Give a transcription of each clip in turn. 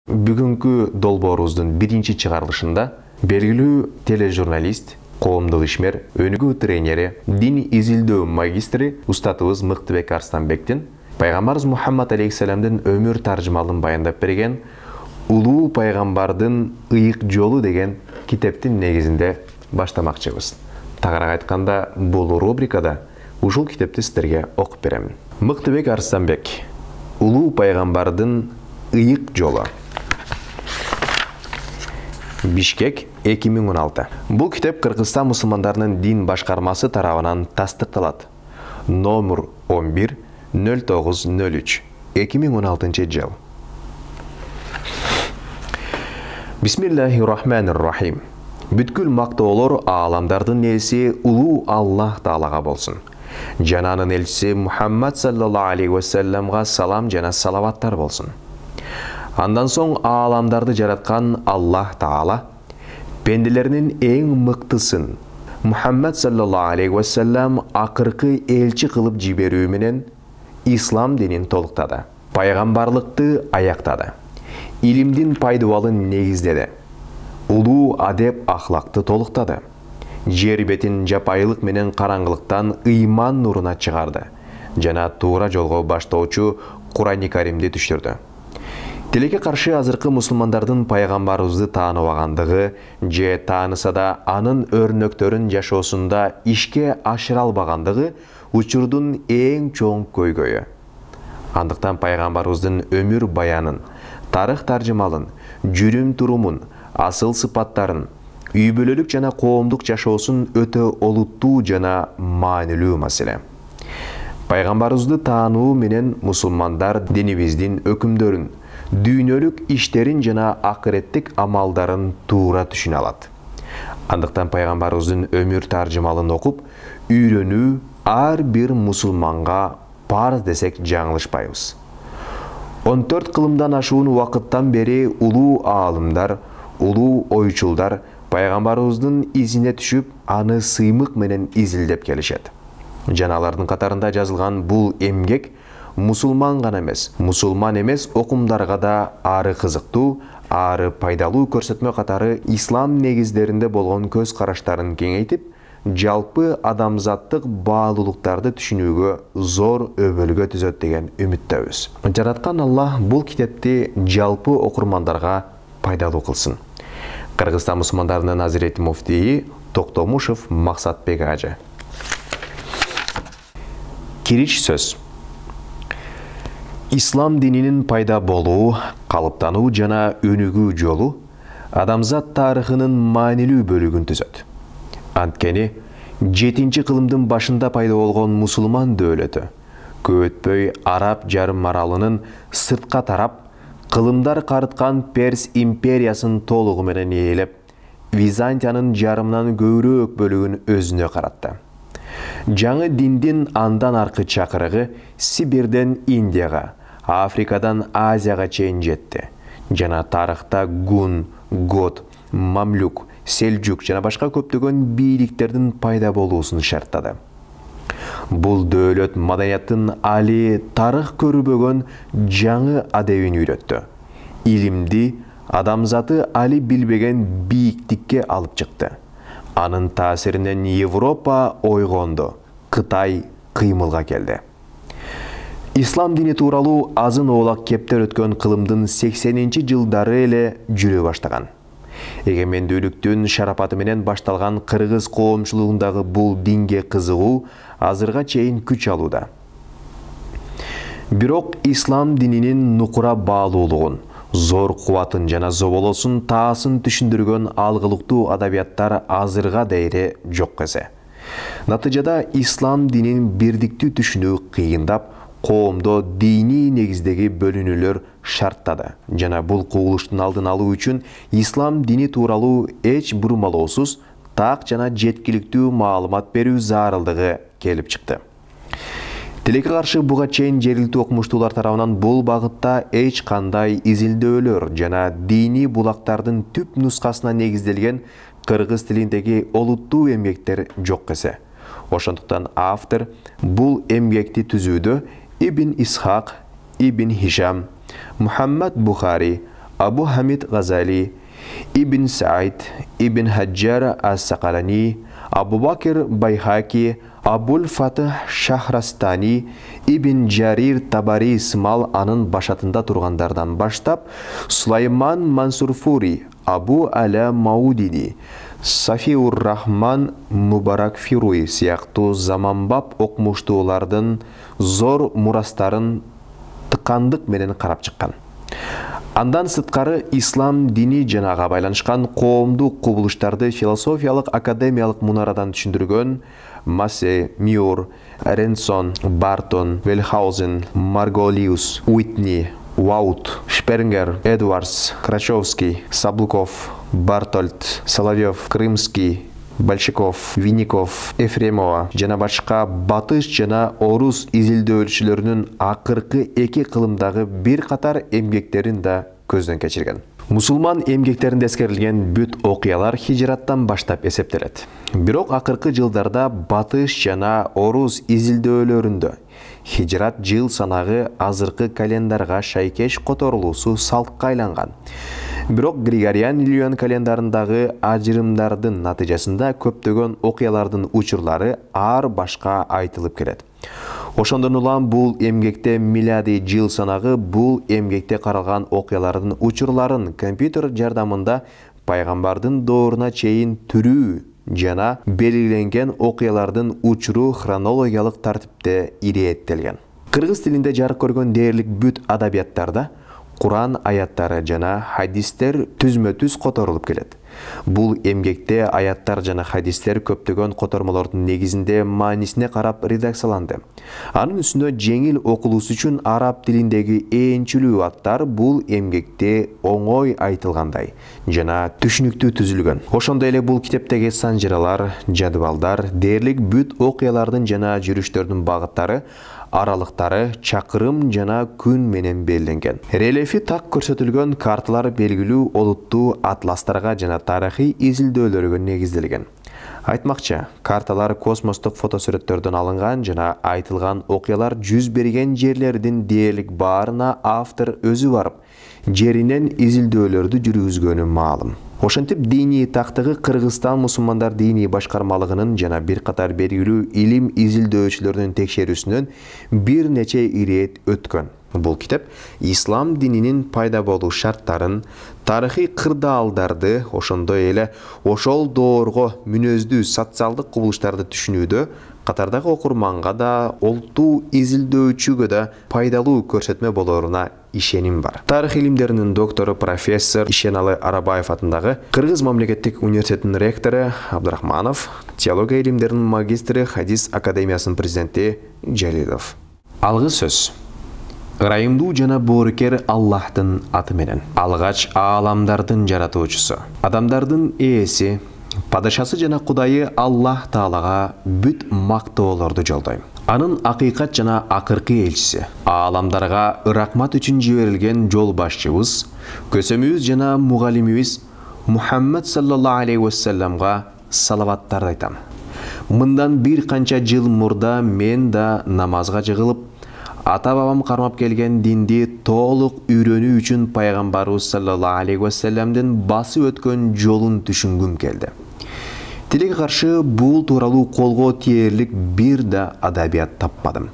Бүгүнкү долбоорубуздун биринчи чыгарылышында белгилүү тележурналист, коомдук ишмер, өнүгүү тренери, дин изилдөө магистри устатыбыз Мыктыбек Арстанбектин пайгамбарыбыз Мухаммад алейхиссаламдын өмүр таржымалын баяндап берген «Улуу пайгамбардын ыйык жолу» деген китептин негизинде баштамакчыбыз. Тагыраак айтканда, бул рубрикада ушул китепти сиздерге окуп беремин. Мыктыбек Арстанбек, «Улуу пайгамбардын ыйык жолу». Бишкек 2016. Бул китеп Кыргызстан мусулмандарынын дин башкармасы тарабынан тастыкталат. Номер 11-09-03 2016 жыл. Бисмиллахир-рахманир-рахим. Бүткүл мактоолор ааламдардын ээси улуу Аллах Таалага болсун. Жана анын элчиси Мухаммад саллаллаху алейхи ва салламга салам жана салаваттар болсун. Андан соң ааламдарды жараткан Аллах Таала пенделеринин эң мыктысын Мухаммад саллаллаху алейхи ва саллам акыркы элчи кылып жиберүү менен ислам динин толуктады. Пайгамбарлыкты аяктады. Илимдин пайдабалын негиздеди. Улуу адеп ахлакты толуктады. Жер бетин жапайылык менен караңгылыктан ыйман нуруна чыгарды жана туура жолго баштоочу Кур'ан-ы Каримди түштүрдү. Тилекке каршы азыркы мусулмандардын пайгамбарыбызды тааныбагандыгы же тааныса да анын өрнөктөрүн жашоосунда ишке ашыра албагандыгы учурдун эң чоң көйгөйү. Андыктан пайгамбарыбыздын өмүр баянын, тарых таржымалын, жүрүм турумун, асыл сыпаттарын, үй бүлөлүк жана коомдук жашоосун өтө олуттуу жана маанилүү маселе. Пайгамбарыбызды таануу менен мусулмандар динибиздин өкүмдөрүн, дүйнөлүк иштерин жана акыреттик амалдарын туура түшүнө алат. Андыктан пайгамбарыбыздын өмүр таржымалын окуп, үйрөнүү ар бир мусулманга парыз десек жаңылышпайбыз. 14 кылымдан ашуун убакыттан бери улуу аалымдар, улуу ойчулдар пайгамбарыбыздын изине түшүп, аны сыймык менен изилдеп келишет. Жана алардын катарында жазылган бул эмгек мусулман эмес окумдарга да ары кызыктуу, ары пайдалуу көрсөтмө катары ислам негиздеринде болгон көз караштарын кеңейтип, жалпы адамзаттык баалуулуктарды түшүнүүгө зор өбөлгө түзөт деген үмүттөбүз. Жараткан Аллах бул китепти жалпы окурмандарга пайдалуу кылсын. Кыргызстан мусулмандарынын Азирети муфтийи Токтомушев Максатбек ажы. Кириш сөз. Ислам дининин пайда болуу, калыптануу жана өнүгүү жолу адамзат тарыхынын маанилүү бөлүгүн түзөт. Анткени 7 кылымдын башында пайда болгон мусулман дөөлөтү көп өтпөй Араб жарым аралынын сыртка тарап, кылымдар карыткан Перс империясын толугу менен ээлеп, Византиянын жарымынан көбүрөөк бөлүгүн өзүнө каратты. Жаңы диндин андан аркы чакырыгы Сибирден Индияга, Африкадан Азияга чейин жетти. Жана тарыхта Гун, Гот, Мамлюк, Селжук жана башка көптөгөн бийликтердин пайда болуусун шарттады. Бул дөөлөт маданияттын али, тарых көрбөгөн жаңы адебин үйрөттү. Илимди, адамзаты али билбеген бийиктикке алып чыкты. Анын таасиринен Европа ойгонду, Кытай кыймылга келди. Ислам дини тууралуу азын оолак кептер өткөн кылымдын 80-жылдары эле жүрө баштаган. Эгемендүүлүктүн шарапаты менен башталган кыргыз коомчулугундагы бул динге кызыгуу азырга чейин күч алууда. Бирок ислам дининин нукура баалуулугун, зор кубатын жана зоболосун таасын түшүндүргөн алгылыктуу адабияттар азырга дейре жок эсе. Натыйжада ислам динин бирдиктүү түшүнүү кыйындап, коомдо дини негиздеги бөлүнүүлөр шарттады. Жана бул кубулуштун алдын алуу үчүн ислам дини тууралуу эч бурмалоосуз, так жана жеткиликтүү маалымат берүү зарылдыгы келип чыкты. Тилекке каршы буга чейин жергиликтүү окумуштуулар тарабынан бул багытта эч кандай изилдөөлөр жана дини булактардын түп нускасына негизделген кыргыз тилиндеги олуттуу эмгектер жок эсе. Ошондуктан автор бул эмгекти түзүүдө Ибн Исхак, Ибн Хишам, Мухаммад Бухари, Абу Хамид Газали, Ибн Саид, Ибн Хаджар ас-Сақалани, Абу Бакр Байхаки, Абул Фатых Шахрастани, Ибн Джарир Табари сымал анын башатында тургандардан баштап, Сулайман Мансурфури, Абу Аля Маудини, Сафиур Рахман Мубарак Фируи сыяктуу заманбап окумуштуулардын зор мурастарын тыкандык менен карап чыккан. Андан сырткары ислам дини жанага байланышкан коомдук кубулуштарды философиялык академиялык мунарадан түшүндүргөн Массе, Мюр, Ренсон, Бартон, Вельхаузен, Марголиус, Уитни, Уаут, Шпернгер, Эдвардс, Крачевский, Саблуков, Бартольд, Соловьев, Крымский, Большаков, Винников, Ефремова жана башка батыш жана орус изилдөөчүлөрүнүн акыркы эки кылымдагы бир катар эмгектерин да көздөн кечирген. Мусулман эмгектеринде эскерилген бүт окуялар хижраттан баштап эсептелет. Бирок акыркы жылдарда батыш жана орус изилдөөлөрүндө хижрат жыл санагы азыркы календарга шайкеш которулуусу салтка айланган. Бирок Григориан Юлиан календарындагы ажырымдардын натыйжасында көптөгөн окуялардын учурлары ар башка айтылып келет. Ошондон улам бул эмгекте милади жыл санагы бул эмгекте каралган окуялардын учурларын компьютер жардамында пайгамбардын дооруна чейин түрүү жана белгиленген окуялардын учуру хронологиялык тартипте ирээттелген. Кыргыз тилинде жарык көргөн дээрлик бүт адабияттарда Куран аяттары жана хадистер түзмө-түз которулуп келет. Бул эмгекте аяттар жана хадистер көптөгөн котормолордун негизинде маанисине карап редакцияланды. Анын үстүнө жеңил окулуусу үчүн араб тилиндеги ээнчилүү аттар бул эмгекте оңой айтылгандай жана түшүнүктүү түзүлгөн. Ошондой эле бул китептеги санжыралар, жадыбалдар, дээрлик бүт окуялардын жана жүрүштөрдүн багыттары, аралыктары чакырым жана күн менен белгиленген. Рельефи так көрсөтүлгөн карталар белгилүү олуттуу атластарга жана тарыхый изилдөөлөргө негизделген. Айтмакчы, карталар космостук фотосүрөттөрдөн алынган жана айтылган окуялар жүз берген жерлердин дээрлик баарына автор өзү барып, жеринен изилдөөлөрдү жүргүзгөнү маалым. Ошентип диний тактыгы Кыргызстан мусулмандар диний башкармалыгынын жана бир катар белгилүү илим изилдөөчүлөрдүн текшерүүсүнөн бир нече ирет өткөн. Бул китеп ислам дининин пайда болуу шарттарын, тарыхый кырдаалдарды, ошондой эле ошол доорго мүнөздүү социалдык кубулуштарды түшүнүүдө катардагы окурманга да, олуттуу изилдөөчүгө да пайдалуу көрсөтмө болоруна ишеним бар. Тарых илимдеринин доктору профессор Ишеналы Арабаев атындагы Кыргыз мамлекеттик университетинин ректору Абдрахманов, теология илимдеринин магистри, хадис академиясынын президенти Жалилов. Алгы сөз. Ырайымдуу жана боорукер Аллахтын аты менен. Алгач ааламдардын жаратуучусу, адамдардын ээси, падышасы жана Кудайы Аллах Таалага бүт мактоолорду жолдойм. Анын акыйкат жана акыркы элчиси, ааламдарга ыракмат үчүн жиберилген жол башчыбыз, көсөмүбүз жана мугалимибиз Мухаммад саллаллаху алейхи вассаламга салаваттарды айтам. Мындан бир канча жыл мурда мен да намазга жыгылып, ата-бабам кармап келген динди толук үйрөнүү үчүн пайгамбарыбыз саллаллаху алейхи вассаламдын басып өткөн жолун түшүнгүм келди. Тилеге каршы бул тууралуу колго тиерлик бир да адабият таппадым.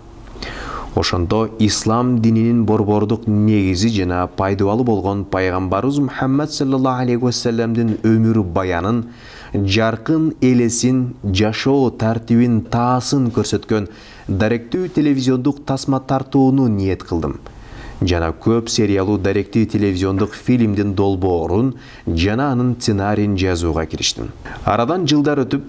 Ошондо ислам дининин борбордук негизи жана пайдалуу болгон пайгамбарыбыз Мухаммад саллаллаху алейхи вассаламдын өмүр баянын, жаркын элесин, жашоо тартибин, таасын көрсөткөн даректүү телевизиондук тасма тартууну ниет кылдым. Жана көп сериялуу даректүү телевизиондук фильмдин долбоорун жана анын сценарийин жазууга кириштим. Арадан жылдар өтүп,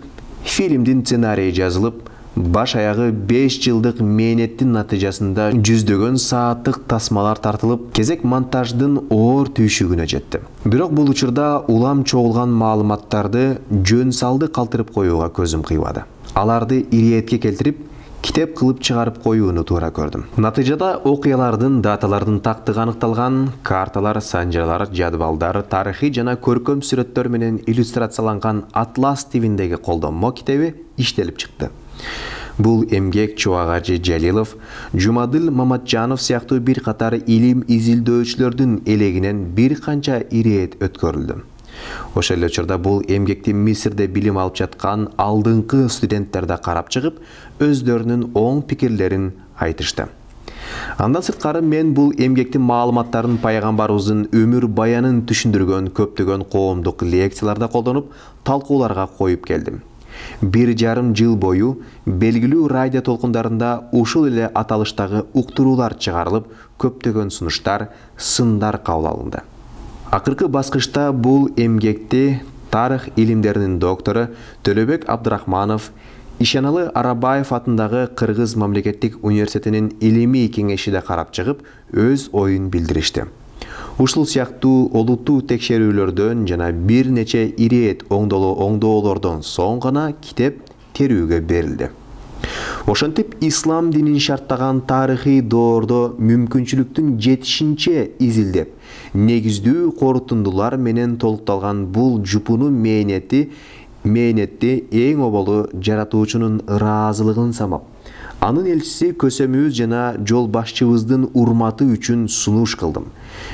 фильмдин сценарийи жазылып, баш аягы 5 жылдык мээнеттин натыйжасында жүздөгөн сааттык тасмалар тартылып, кезек монтаждын оор түйшүгүнө жетти. Бирок бул учурда улам чогулган маалыматтарды жөн салды калтырып коюуга көзүм кыйбады. Аларды ириетке келтирип, китеп кылып чыгарып коюуну туура көрдүм. Натыйжада окуялардын, даталардын тактыгы аныкталган, карталар, санжыралар, жадыбалдар, тарыхый жана көркөм сүрөттөр менен иллюстрацияланган Атлас тибиндеги колдонмо китеби иштелип чыкты. Бул эмгек Чубагажы Жалилов, Жумадыл Маматжанов сыяктуу бир катар илим изилдөөчүлөрдүн элегинен бир канча ирет өткөрүлдү. Ошол эле учурда бул эмгекти Мисирде билим алып жаткан алдыңкы студенттер да карап чыгып, өздөрүнүн оң пикирлерин айтышты. Андан сырткары мен бул эмгектин маалыматтарын пайгамбарыбыздын өмүр баянын түшүндүргөн көптөгөн коомдук лекцияларда колдонуп, талкууларга коюп келдим. 1,5 жыл бою белгилүү радио толкундарында ушул эле аталыштагы уктуруулар чыгарылып, көптөгөн сунуштар, сындар кабыл алынды. Акыркы баскычта бул эмгекти тарых илимдеринин доктору Төлөбек Абдырахманов, Ишаналы Арабаев атындагы Кыргыз мамлекеттик университетинин илимий кеңеши да карап чыгып, өз оюн билдиришти. Ушул сыяктуу олуттуу текшерүүлөрдөн жана бир нече ирет оңдоолордон соң гана китеп терүүгө берилди. Ошентип ислам динин шарттаган тарыхый доордо мүмкүнчүлүктүн жетишинче изилдеп, негиздүү корутундулар менен толукталган бул жупуну мээнетти эң оболу жаратуучунун ыраазылыгын самап, анын элчиси көсөмүбүз жана жол башчыбыздын урматы үчүн сунуш кылдым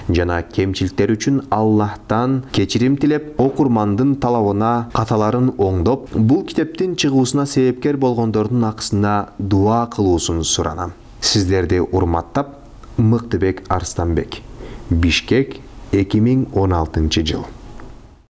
жана кемчиликтер үчүн Аллахтан кечирим тилеп, окурмандын талабына каталарын оңдоп, бул китептин чыгуусуна себепкер болгондордун акысына дуа кылуусун суранам. Сиздерди урматтап, Мыктыбек Арстанбек. Бишкек, 2016 жыл.